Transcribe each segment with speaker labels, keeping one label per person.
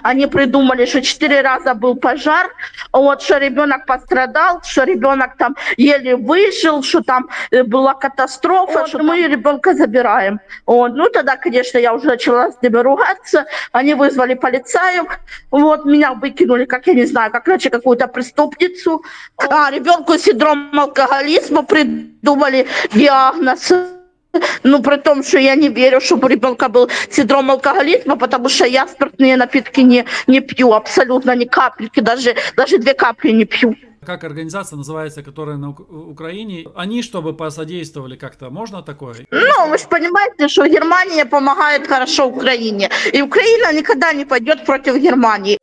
Speaker 1: они придумали, что 4 раза был пожар, вот, что ребенок пострадал, что ребенок там еле выжил, что там была катастрофа, вот, что мы ребенка забираем. Вот. Ну, тогда, конечно, я уже начала с ними ругаться, они вызвали полицаев, вот, меня выкинули, как я не знаю, как иначе какую-то преступницу. А ребенку синдром алкоголизма придумали диагноз. Ну, при том, что я не верю, чтобы у ребенка был синдром алкоголизма, потому что я спиртные напитки не пью абсолютно ни капельки, даже 2 капли не пью.
Speaker 2: Как организация называется, которая на Украине? Они, чтобы посодействовали как-то, можно такое?
Speaker 1: Ну, вы же понимаете, что Германия помогает хорошо Украине, и Украина никогда не пойдет против Германии.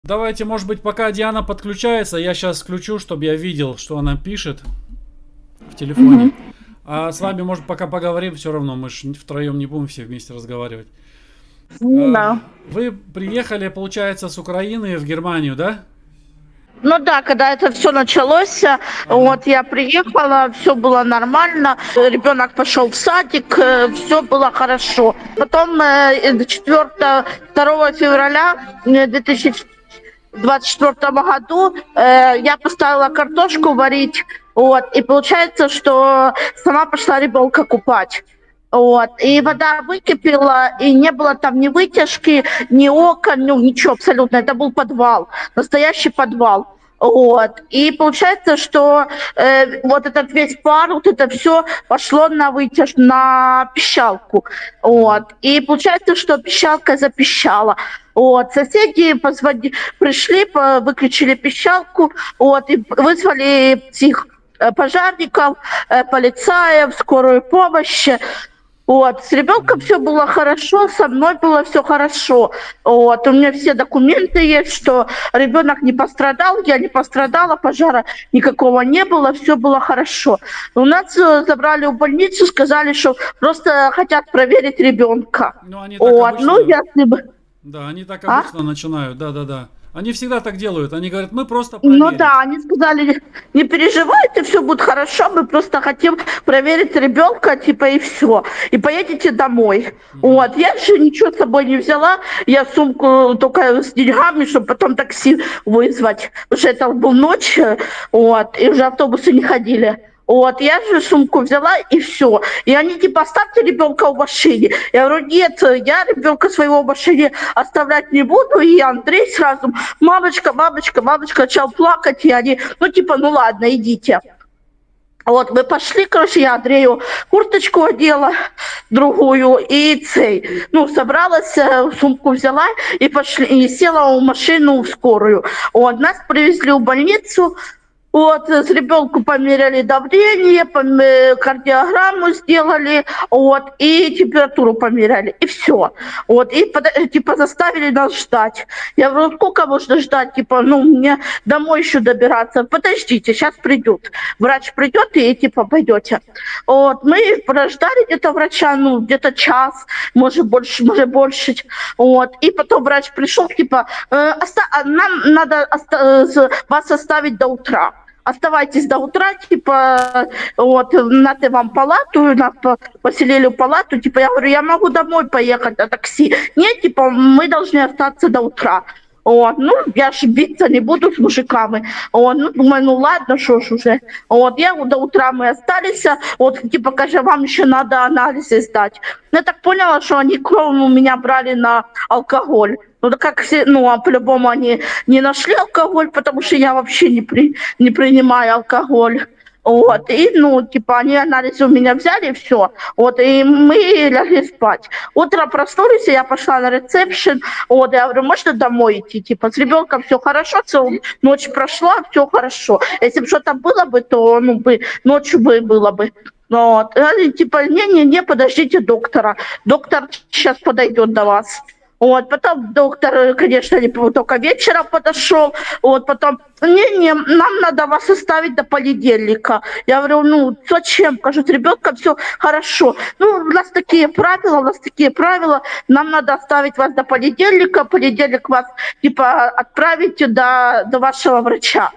Speaker 2: Давайте, может быть, пока Диана подключается, я сейчас включу, чтобы я видел, что она пишет в телефоне. А с вами, может, пока поговорим, все равно мы же втроем не будем все вместе разговаривать.
Speaker 1: Да.
Speaker 2: Вы приехали, получается, с Украины в Германию, да?
Speaker 1: Ну да, когда это все началось, вот я приехала, все было нормально, ребенок пошел в садик, все было хорошо. Потом 2 февраля 2024 году я поставила картошку варить, вот, и получается, что сама пошла ребенка купать. Вот. И вода выкипела, и не было там ни вытяжки, ни окон, ну ничего абсолютно. Это был подвал, настоящий подвал. Вот. И получается, что вот этот весь пар, вот это все пошло на вытяж, на пищалку. Вот. И получается, что пищалка запищала. Вот. Соседи пришли, выключили пищалку, вот, и вызвали этих пожарников, полицаев, скорую помощь. Вот, с ребенком все было хорошо, со мной было все хорошо. Вот, у меня все документы есть, что ребенок не пострадал, я не пострадала, пожара никакого не было, все было хорошо. У нас забрали в больницу, сказали, что просто хотят проверить ребенка.
Speaker 2: Ну, они так
Speaker 1: Вот,
Speaker 2: обычно...
Speaker 1: ну, если бы...
Speaker 2: Да, они так обычно начинают, да-да-да. Они всегда так делают. Они говорят, мы просто
Speaker 1: Ну
Speaker 2: проверим.
Speaker 1: да, они сказали, не переживайте, все будет хорошо, мы просто хотим проверить ребенка, типа, и все. И поедете домой. Вот, я же ничего с собой не взяла, я сумку только с деньгами, чтобы потом такси вызвать, потому что это был ночь, вот, и уже автобусы не ходили. Вот, я же сумку взяла и все. И они типа оставьте ребенка в машине. Я говорю, нет, я ребенка своего в машине оставлять не буду. И Андрей сразу, мамочка, мамочка, мамочка, начал плакать. И они, ну типа, ну ладно, идите. Вот, мы пошли, короче, я Андрею курточку одела, другую, и цей, ну, собралась, сумку взяла и пошли, и села в машину в скорую. Вот, нас привезли в больницу. Вот, с ребенку померяли давление, кардиограмму сделали, вот, и температуру померяли, и все. Вот, и типа заставили нас ждать. Я говорю, сколько можно ждать? Типа, ну, мне домой еще добираться. Подождите, сейчас придет. Врач придет, и типа пойдете. Вот, мы прождали где-то врача, ну, где-то час, может больше. Вот, и потом врач пришел, типа, нам надо вас оставить до утра. Оставайтесь до утра, типа, вот, надо вам палату, нас поселили в палату, типа, я говорю, я могу домой поехать на такси. Нет, типа, мы должны остаться до утра. Вот, ну, я ж биться не буду с мужиками. Вот, ну, думаю, ну ладно, что ж уже. Вот, до утра мы остались, вот, типа, каже, вам еще надо анализы сдать. Ну, я так поняла, что они кровь у меня брали на алкоголь. Ну, да как все, ну, а по-любому они не нашли алкоголь, потому что я вообще не принимаю алкоголь. Вот, и, ну, типа, они анализы у меня взяли, и все. Вот, и мы легли спать. Утром проснулись, и я пошла на ресепшн. Вот, я говорю, можно домой идти? Типа, с ребенком все хорошо, целую ночь прошла, все хорошо. Если бы что-то было бы, то, ну, ночью было бы. Вот, и, типа, не, подождите доктора. Доктор сейчас подойдет до вас. Вот, потом доктор, конечно, только вечером подошел. Вот, потом, не, нам надо вас оставить до понедельника. Я говорю, ну, зачем? Кажут, ребенка все хорошо. Ну, у нас такие правила. Нам надо оставить вас до понедельника. В понедельник вас, типа, отправить до вашего врача.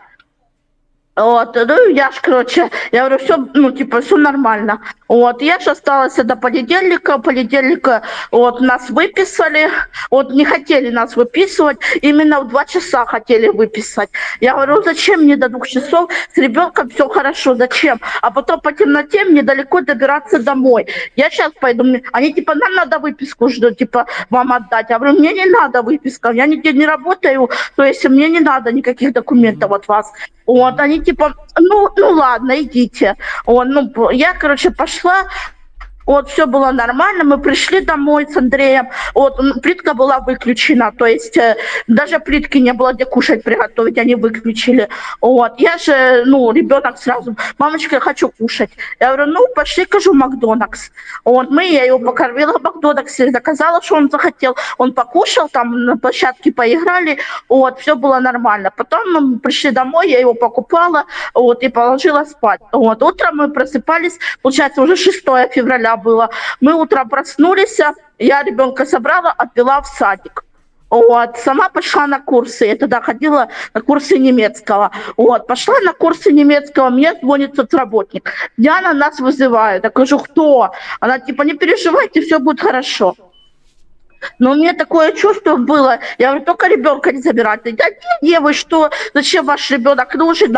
Speaker 1: Вот, ну, я ж, короче, я говорю, все, ну, типа, все нормально. Вот, я же осталась до понедельника, вот, нас выписали, вот, не хотели нас выписывать, именно в 2 часа хотели выписать. Я говорю, зачем мне до 2 часов, с ребенком все хорошо, зачем? А потом по темноте мне далеко добираться домой. Я сейчас пойду, они, типа, нам надо выписку, что, типа, вам отдать. Я говорю, мне не надо выписка, я нигде не работаю, то есть мне не надо никаких документов от вас. Вот, они типа, ну ладно, идите. Вот, ну, я, короче, пошла, вот, все было нормально, мы пришли домой с Андреем, вот, плитка была выключена, то есть даже плитки не было, где кушать приготовить, они выключили. Вот, я же, ну, ребенок сразу, мамочка, я хочу кушать. Я говорю, ну, пошли, кажу, в Макдональдс. Вот, я его покормила в Макдональдсе, заказала, что он захотел, он покушал, там на площадке поиграли, вот, все было нормально. Потом мы пришли домой, я его покупала, вот, и положила спать. Вот, утром мы просыпались, получается, уже 6 февраля было. Мы утром проснулись, я ребенка собрала, отвела в садик. Вот, сама пошла на курсы, я тогда ходила на курсы немецкого. Вот, пошла на курсы немецкого, мне звонит соцработник. Диана, нас вызывает. Я говорю, кто? Она типа, не переживайте, все будет хорошо. Но у меня такое чувство было, я говорю, только ребенка не забирайте. Да не, вы что, зачем ваш ребенок нужен,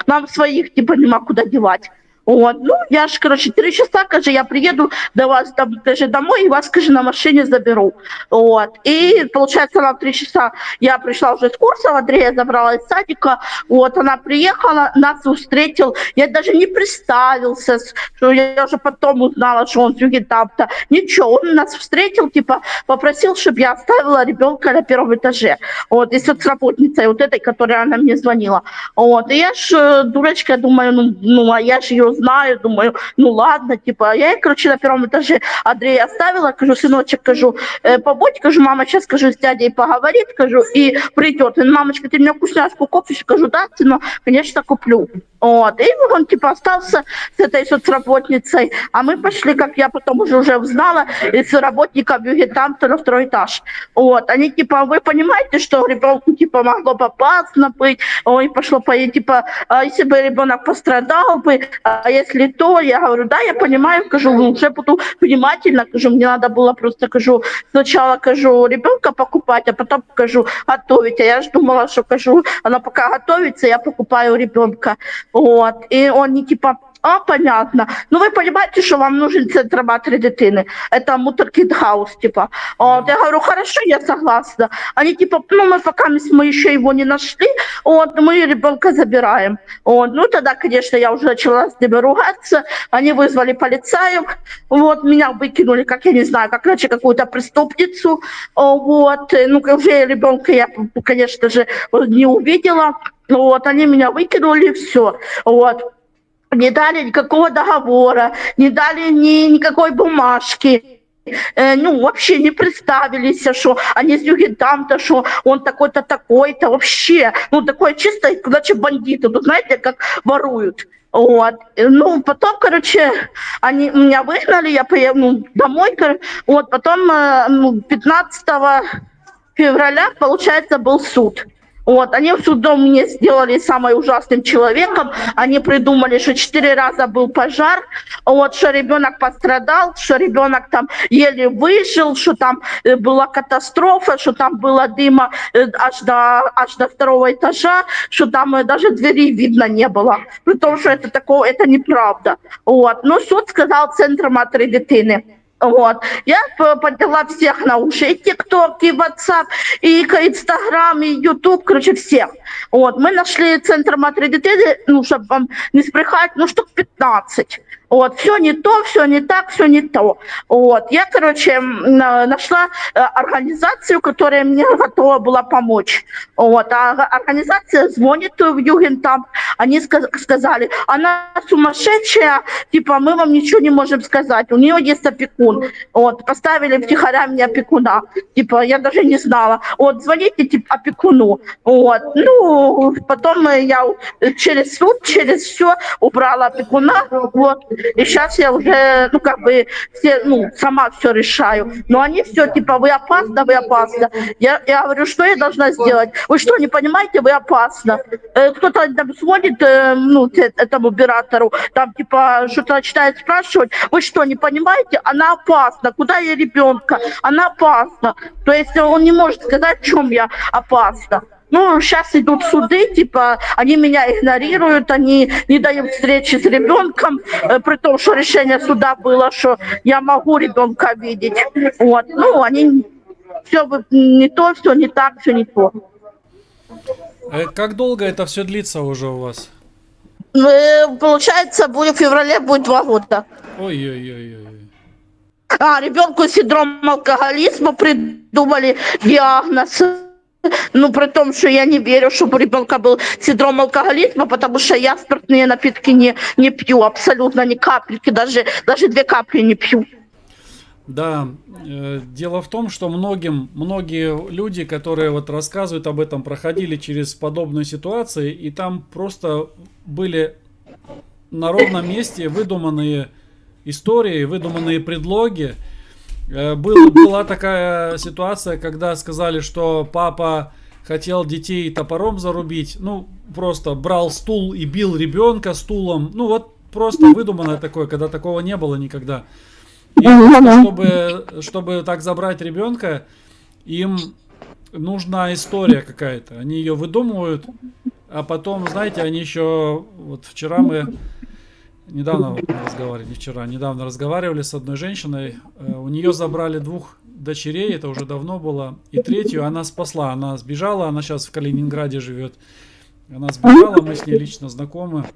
Speaker 1: нам своих типа нема куда девать. Вот, ну, я ж, короче, 3 часа, каже, я приеду до вас, каже, домой, и вас, каже, на машине заберу. Вот, и, получается, на 3 часа я пришла уже с курсов, Андрея забрала из садика, вот, она приехала, нас встретил, я даже не представился, что я уже потом узнала, что он с Югентамта. Ничего, он нас встретил, типа, попросил, чтобы я оставила ребенка на 1-м этаже. Вот, и соцработницей вот этой, которая она мне звонила. Вот, и я ж, дурочка, думаю, ну, а я же ее знаю, думаю, ну, ладно, типа, я, короче, на 1-м этаже Андрея оставила, кажу, сыночек, кажу, побудь, кажу, мама сейчас, скажу, с дядей поговорит, кажу, и придет. И, мамочка, ты мне вкусняшку купишь? Кажу, да, сынок, конечно, куплю. Вот, и он, типа, остался с этой соцработницей, а мы пошли, как я потом уже узнала, из работников Югентамта на 2-й этаж. Вот, они, типа, вы понимаете, что ребенку, типа, могло бы опасно быть, ой, пошло по, типа, а если бы ребенок пострадал бы, а если то, я говорю, да, я понимаю, кажу, уже буду внимательно, кажу, мне надо было просто, кажу, сначала, кажу, ребенка покупать, а потом, кажу, готовить, а я же думала, что, кажу, она пока готовится, я покупаю ребенка. Вот, и они типа, понятно. Ну, вы понимаете, что вам нужен центробат дитини. Это Мутеркиnd-хаус, типа. Вот, я говорю, хорошо, я согласна. Они типа, ну, мы пока мы еще его не нашли, вот, мы ребенка забираем. Вот, ну, тогда, конечно, я уже начала с ними ругаться. Они вызвали полицаев, вот, меня выкинули, как я не знаю, как иначе какую-то преступницу. Вот, ну, уже ребенка я, конечно же, не увидела. Вот, они меня выкинули, все. Вот. Не дали никакого договора, не дали никакой бумажки. Ну, вообще не представились, что они с Югентамта, что он такой-то, такой-то, вообще. Ну, такое чисто, значит, бандиты, ну, знаете, как воруют. Вот. Ну, потом, короче, они меня выгнали, я поехала домой, вот, потом 15 февраля, получается, был суд. Вот, они судом мне сделали самым ужасным человеком. Они придумали, что 4 раза был пожар, вот, что ребенок пострадал, что ребенок там еле выжил, что там была катастрофа, что там было дыма аж до 2-го этажа, что там даже двери видно не было. При том, что это такое, это неправда. Вот. Но суд сказал центр матери дитини. Вот. Я подняла всех на уши, и ТикТок, и WhatsApp, и Инстаграм, и Ютуб, короче, всех. Вот. Мы нашли центр матери дитини, ну, чтобы вам не спрехать, ну, штук 15. Вот, все не то, все не так, все не то. Вот, я, короче, нашла организацию, которая мне готова была помочь. Вот, а организация звонит в Югентамт, они сказали, она сумасшедшая, типа, мы вам ничего не можем сказать, у нее есть опекун. Вот, поставили втихаря мне опекуна, типа, я даже не знала. Вот, звоните, типа, опекуну. Вот, ну, потом я через суд, через все убрала опекуна, вот. И сейчас я уже, ну, как бы, все, ну, сама все решаю. Но они все, типа, вы опасно, вы опасно. Я говорю, что я должна сделать? Вы что, не понимаете, вы опасно. Кто-то там звонит, ну, этому оператору, там, типа, что-то начинает спрашивать. Вы что, не понимаете? Она опасна. Куда я ребенка? Она опасна. То есть он не может сказать, в чем я опасна. Ну, сейчас идут суды, типа, они меня игнорируют, они не дают встречи с ребенком, при том, что решение суда было, что я могу ребенка видеть. Вот. Ну, они все не то, все не так, все не то.
Speaker 2: Как долго это все длится уже у вас?
Speaker 1: Получается, будет в феврале будет 2 года.
Speaker 2: Ой-ой-ой-ой.
Speaker 1: Ребенку синдром алкоголизма придумали диагноз. Ну, при том, что я не верю, чтобы у ребенка был синдром алкоголизма, потому что я спиртные напитки не пью, абсолютно ни капельки, даже 2 капли не пью.
Speaker 2: Да, дело в том, что многие люди, которые вот рассказывают об этом, проходили через подобные ситуации, и там просто были на ровном месте выдуманные истории, выдуманные предлоги. Была такая ситуация, когда сказали, что папа хотел детей топором зарубить, ну, просто брал стул и бил ребенка стулом, ну, вот просто выдуманное такое, когда такого не было никогда. И чтобы так забрать ребенка, им нужна история какая-то. Они ее выдумывают, а потом, знаете, они еще... Вот вчера мы... Недавно разговаривали с одной женщиной. У нее забрали 2 дочерей, это уже давно было. И 3-ю она спасла. Она сбежала, она сейчас в Калининграде живет. Она сбежала, мы с ней лично знакомы.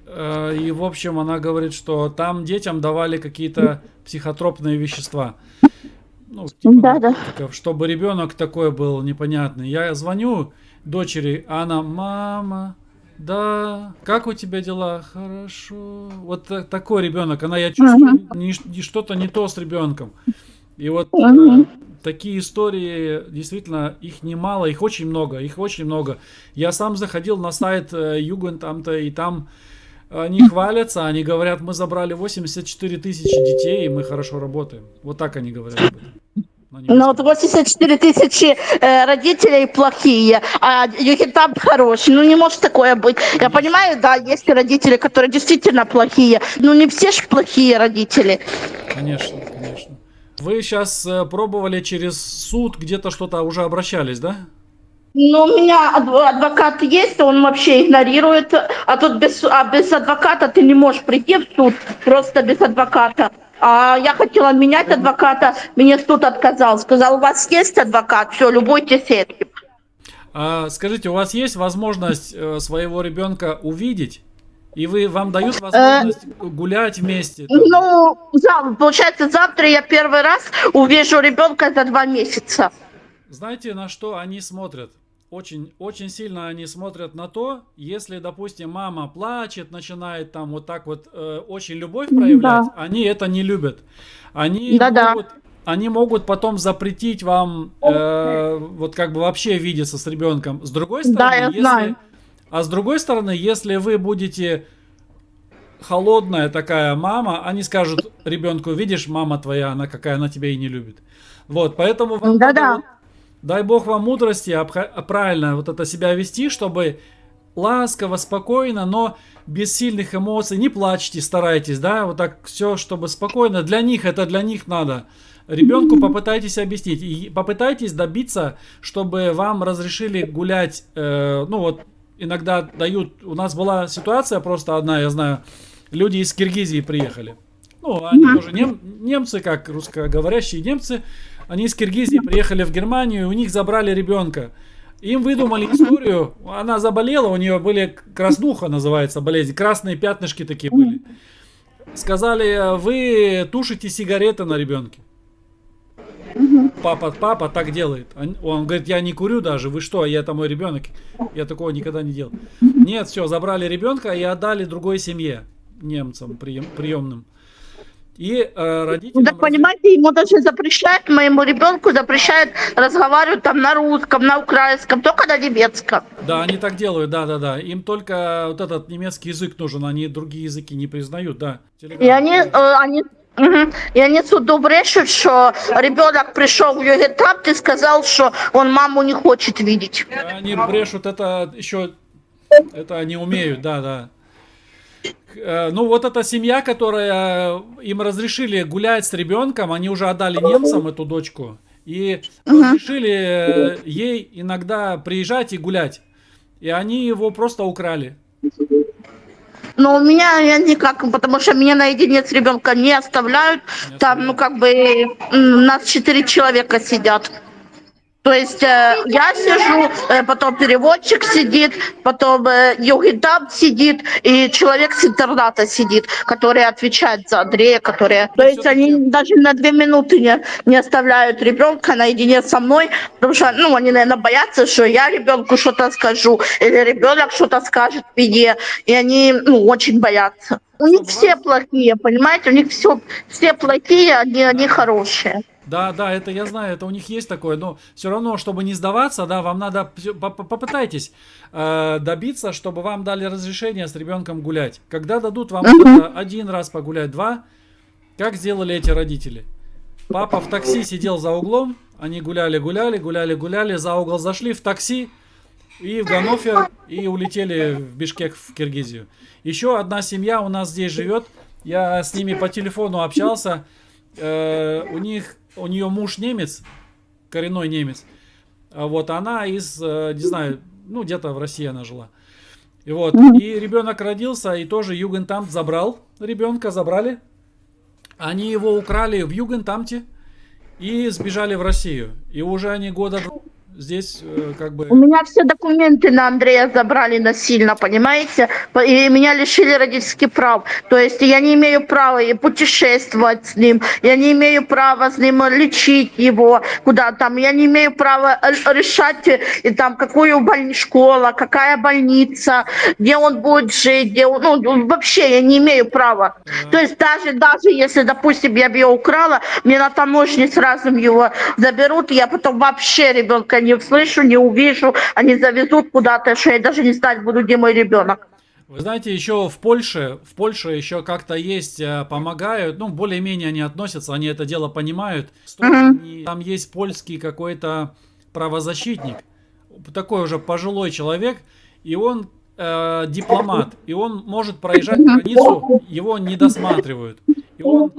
Speaker 2: И, в общем, она говорит, что там детям давали какие-то психотропные вещества. Ну, типа, чтобы ребенок такой был непонятный. Я звоню дочери, а она: мама, да, как у тебя дела? Хорошо. Вот такой ребенок. Я чувствую, что-то не то с ребенком. И вот такие истории, действительно, их немало, их очень много. Я сам заходил на сайт Югентамта, и там они хвалятся, они говорят: мы забрали 84 тысячи детей, и мы хорошо работаем. Вот так они говорят об этом.
Speaker 1: Ну вот 84 тысячи родителей плохие, а Югентамт хороший. Ну не может такое быть. Я понимаю, да, есть родители, которые действительно плохие, но не все же плохие родители.
Speaker 2: Конечно. Вы сейчас пробовали через суд, где-то что-то уже обращались, да?
Speaker 1: Ну, у меня адвокат есть, он вообще игнорирует, а тут без адвоката ты не можешь прийти в суд, просто без адвоката. А я хотела менять адвоката, мне суд отказал, сказал: у вас есть адвокат, все, любуйтесь этим.
Speaker 2: Скажите, у вас есть возможность своего ребенка увидеть? И вам дают возможность гулять вместе?
Speaker 1: Ну, получается, завтра я первый раз увижу ребенка за 2 месяца.
Speaker 2: Знаете, на что они смотрят? Очень, очень сильно они смотрят на то, если, допустим, мама плачет, начинает там вот так вот очень любовь проявлять, они это не любят. Они могут потом запретить вам вот как бы вообще видеться с ребенком. С другой стороны, с другой стороны, если вы будете холодная такая мама, они скажут ребенку: видишь, мама твоя, она какая, она тебя и не любит. Вот, поэтому вам надо, дай бог вам мудрости, правильно вот это себя вести, чтобы ласково, спокойно, но без сильных эмоций. Не плачьте, старайтесь, да, вот так все, чтобы спокойно. Для них надо. Ребенку попытайтесь объяснить и попытайтесь добиться, чтобы вам разрешили гулять. Ну вот иногда дают. У нас была ситуация просто одна, я знаю, люди из Киргизии приехали. Ну, они тоже немцы, как русскоговорящие немцы. Они из Киргизии приехали в Германию, у них забрали ребенка. Им выдумали историю, она заболела, у нее были краснуха, называется болезнь, красные пятнышки такие были. Сказали: вы тушите сигареты на ребенке. Папа так делает. Он говорит: я не курю даже, вы что, это мой ребенок. Я такого никогда не делал. Нет, все, забрали ребенка и отдали другой семье, немцам приемным. И
Speaker 1: Ну,
Speaker 2: родителям...
Speaker 1: так понимаете, ему даже запрещают, моему ребенку запрещают разговаривать там на русском, на украинском, только на немецком.
Speaker 2: Да, они так делают, да-да-да. Им только вот этот немецкий язык нужен, они другие языки не признают, да.
Speaker 1: И
Speaker 2: Телеграм.
Speaker 1: они, мгм. И они суду брешут, что ребенок пришел в Югентамт и сказал, что он маму не хочет видеть.
Speaker 2: Они брешут, это еще... Это они умеют, да-да. Ну, вот эта семья, которая им разрешили гулять с ребенком, они уже отдали немцам эту дочку. И
Speaker 1: Мгм.
Speaker 2: разрешили ей иногда приезжать и гулять. И они его просто украли.
Speaker 1: Но у меня я никак, потому что меня наедине с ребенком не оставляют.
Speaker 2: Не
Speaker 1: Там, ну,
Speaker 2: оставляют.
Speaker 1: как бы, нас 4 человека сидят. То есть я сижу, потом переводчик сидит, потом Югентамт сидит, и человек с интерната сидит, который отвечает за Андрея, которые... То
Speaker 2: И
Speaker 1: есть
Speaker 2: все-таки,
Speaker 1: они даже на 2 минуты не оставляют ребенка наедине со мной, потому что, ну, они, наверное, боятся, что я ребенку что-то скажу, или ребенок что-то скажет мне, и они, ну, очень боятся. У них
Speaker 2: чтобы
Speaker 1: все
Speaker 2: вам...
Speaker 1: плохие, понимаете, у них все плохие, они
Speaker 2: Да.
Speaker 1: хорошие.
Speaker 2: Да, да, это я знаю, это у них есть такое, но все равно, чтобы не сдаваться, да, вам надо попытайтесь добиться, чтобы вам дали разрешение с ребенком гулять. Когда дадут вам вот это один раз погулять, два, как сделали эти родители? Папа в такси сидел за углом, они гуляли, гуляли, гуляли, гуляли, за угол зашли в такси и в Ганнофер и улетели в Бишкек, в Киргизию. Еще одна семья у нас здесь живет, я с ними по телефону общался, у нее муж немец, коренной немец, а вот она из, не знаю, ну где-то в России она жила. И вот, и ребенок родился, и тоже Югентамт забрал ребенка, забрали. Они его украли в Югентамте и сбежали в Россию. И уже они года здесь как бы...
Speaker 1: У меня все документы на Андрея забрали насильно, понимаете? И меня лишили родительских прав. То есть я не имею права и путешествовать с ним, я не имею права с ним лечить его куда там, я не имею права решать, и там, какую школа, какая больница, где он будет жить, где он, ну, вообще я не имею права. То есть даже если, допустим, я бы ее украла, мне на таможне сразу его заберут, и я потом вообще ребенка не услышу, не увижу, они завезут куда-то, что я даже не знать буду, где мой ребенок.
Speaker 2: Вы знаете, еще в Польше еще как-то есть, помогают, ну, более-менее они относятся, они это дело понимают. Там есть польский какой-то правозащитник, такой уже пожилой человек, и он дипломат, и он может проезжать границу, его не досматривают. И он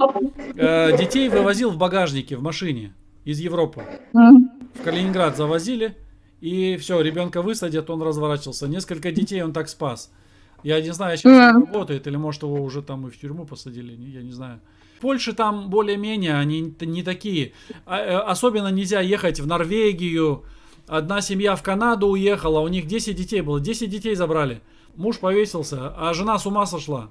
Speaker 2: детей вывозил в багажнике, в машине из Европы. В Калининград завозили, и все, ребенка высадят, он разворачивался. Несколько детей он так спас. Я не знаю, сейчас он работает, или может его уже там и в тюрьму посадили, я не знаю. В Польше там более-менее, они не такие. Особенно нельзя ехать в Норвегию. Одна семья в Канаду уехала, у них 10 детей было, 10 детей забрали. Муж повесился, а жена с ума сошла.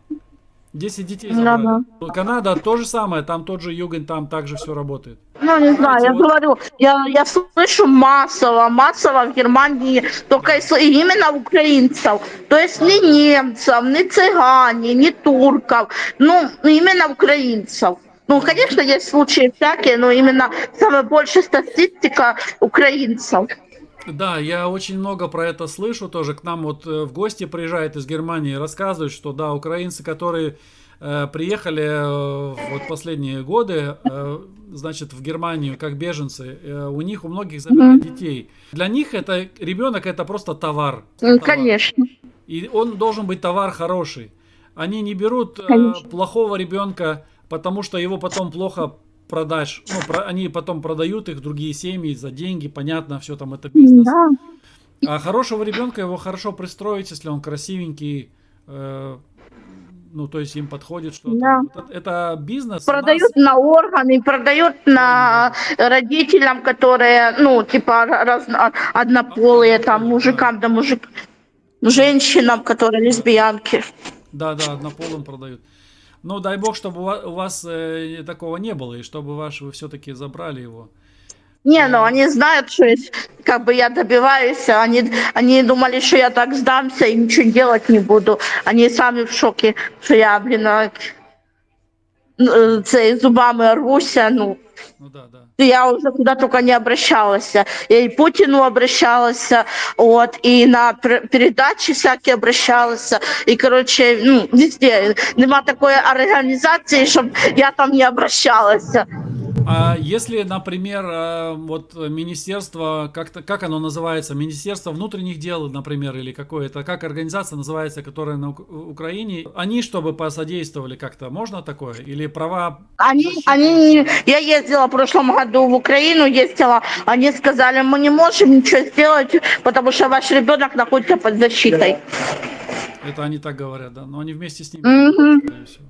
Speaker 2: 10 детей забрали. Канада то же самое, там тот же Югент, там также все работает.
Speaker 1: Ну, не знаю,
Speaker 2: Знаете,
Speaker 1: я
Speaker 2: вот,
Speaker 1: говорю, я слышу массово в Германии, только именно украинцев. То есть не немцев, не цыгане, не турков, ну, именно украинцев. Ну, конечно, есть случаи всякие, но именно самая большая статистика украинцев.
Speaker 2: да, я очень много про это слышу тоже. К нам вот в гости приезжают из Германии, рассказывают, что да, украинцы, которые приехали вот последние годы, значит, в Германию как беженцы, у них у многих забирают детей. Для них это ребенок это просто товар.
Speaker 1: Конечно.
Speaker 2: И он должен быть товар хороший. Они не берут
Speaker 1: Конечно.
Speaker 2: плохого ребенка, потому что его потом плохо продашь. Ну, они потом продают их в другие семьи за деньги, понятно, все там это бизнес.
Speaker 1: Да.
Speaker 2: А хорошего ребенка его хорошо пристроить, если он красивенький, ну, то есть им подходит что-то.
Speaker 1: Да.
Speaker 2: Это бизнес.
Speaker 1: Продают на органы, продают на родителям, которые, ну, типа, однополые, там, мужикам, да, женщинам, которые лесбиянки.
Speaker 2: Да, однополым продают. Ну, дай бог, чтобы у вас такого не было, и чтобы вы все-таки забрали его.
Speaker 1: Не, ну они знают, что как бы я добиваюсь, они думали, что я так сдамся и ничего делать не буду. Они сами в шоке, что я, блин, цей зубами рвуся, ну.
Speaker 2: Ну да, да.
Speaker 1: Я уже куда только не обращалась. Я и Путину обращалась, вот, и на передачи всякие обращалась, и, короче, ну, везде. Нема такой организации, чтобы я там не обращалась.
Speaker 2: А если, например, вот министерство, как оно называется, Министерство внутренних дел, например, или какое-то, как организация называется, которая на Украине, они чтобы посодействовали как-то, можно такое? Или права защиты?
Speaker 1: Я ездила в прошлом году в Украину, ездила, они сказали, мы не можем ничего сделать, потому что ваш ребенок находится под защитой.
Speaker 2: Это они так говорят, да? Но они вместе с ними работают,
Speaker 1: Мгм.
Speaker 2: скорее всего.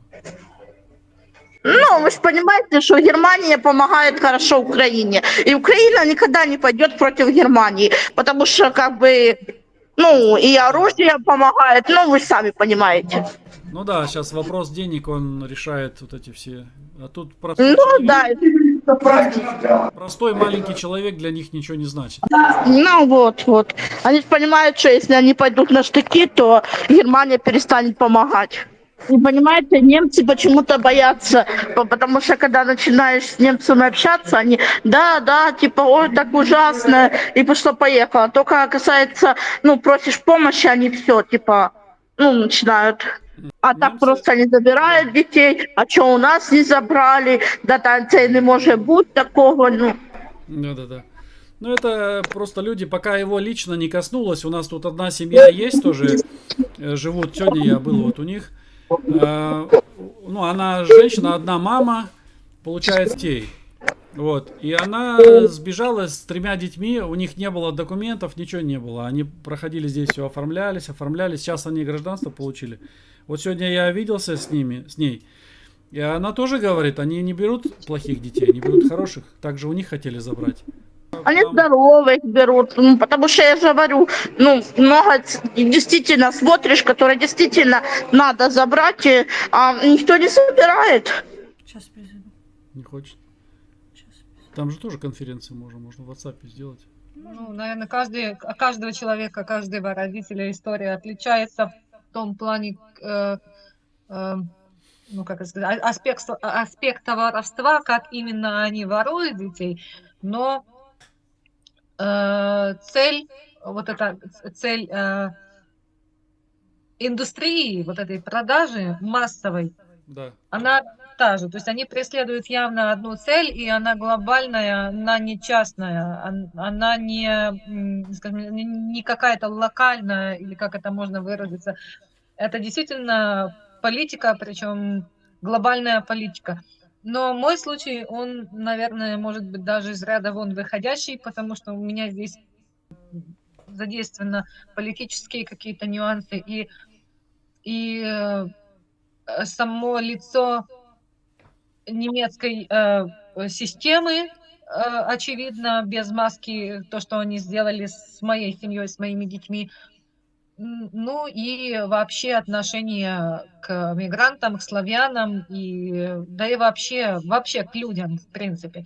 Speaker 2: Ну,
Speaker 1: Ну,
Speaker 2: если...
Speaker 1: вы же понимаете, что Германия помогает хорошо Украине. И Украина никогда не пойдет против Германии, потому что, как бы, ну, и
Speaker 2: Да.
Speaker 1: оружие помогает, ну, вы сами понимаете.
Speaker 2: Ну да, сейчас вопрос денег, он решает вот эти все. А тут простой
Speaker 1: Ну,
Speaker 2: человек,
Speaker 1: да.
Speaker 2: простой маленький человек для них ничего не значит.
Speaker 1: Ну, вот. Они же понимают, что если они пойдут на штыки, то Германия перестанет помогать. И понимаете, немцы почему-то боятся, потому что когда начинаешь с немцами общаться, они, да, типа, ой, так ужасно, и пошло-поехало. Только касается, ну, просишь помощи, они все, типа, ну, начинают. А так
Speaker 2: Немцы,
Speaker 1: просто не
Speaker 2: да,
Speaker 1: забирают детей, а что у нас не забрали, да там це не может быть такого, ну.
Speaker 2: да. Ну это просто люди, пока его лично не коснулось. У нас тут одна семья есть тоже, живут. Сегодня я был вот у них. Э, Ну, она женщина, одна мама, получается, детей. Вот. И она сбежала с 3 детьми, у них не было документов, ничего не было. Они проходили здесь, все оформлялись. Сейчас они гражданство получили. Вот сегодня я виделся с ней. И она тоже говорит, они не берут плохих детей, они берут хороших. Также у них хотели забрать.
Speaker 1: Они
Speaker 2: Там,
Speaker 1: здоровых берут, ну, потому что я же говорю, ну, много действительно смотришь, которые действительно надо забрать, а никто не собирает.
Speaker 3: Сейчас призову.
Speaker 2: не хочет.
Speaker 3: Сейчас.
Speaker 2: Там же тоже конференции можно в WhatsApp сделать.
Speaker 3: Ну, наверное, каждого человека, каждого родителя история отличается в том плане, ну, как это сказать, аспекта воровства, как именно они воруют детей, но цель, вот эта цель индустрии, вот этой продажи массовой,
Speaker 2: Да.
Speaker 3: она та же. То есть они преследуют явно одну цель, и она глобальная, она не частная, она не, скажем, не какая-то локальная, или как это можно выразиться. Это действительно политика, причем глобальная политика. Но мой случай, он, наверное, может быть даже из ряда вон выходящий, потому что у меня здесь задействованы политические какие-то нюансы, и само лицо немецкой системы, очевидно, без маски, то, что они сделали с моей семьей, с моими детьми. Ну и вообще отношение к мигрантам, к славянам, да и вообще к людям, в принципе.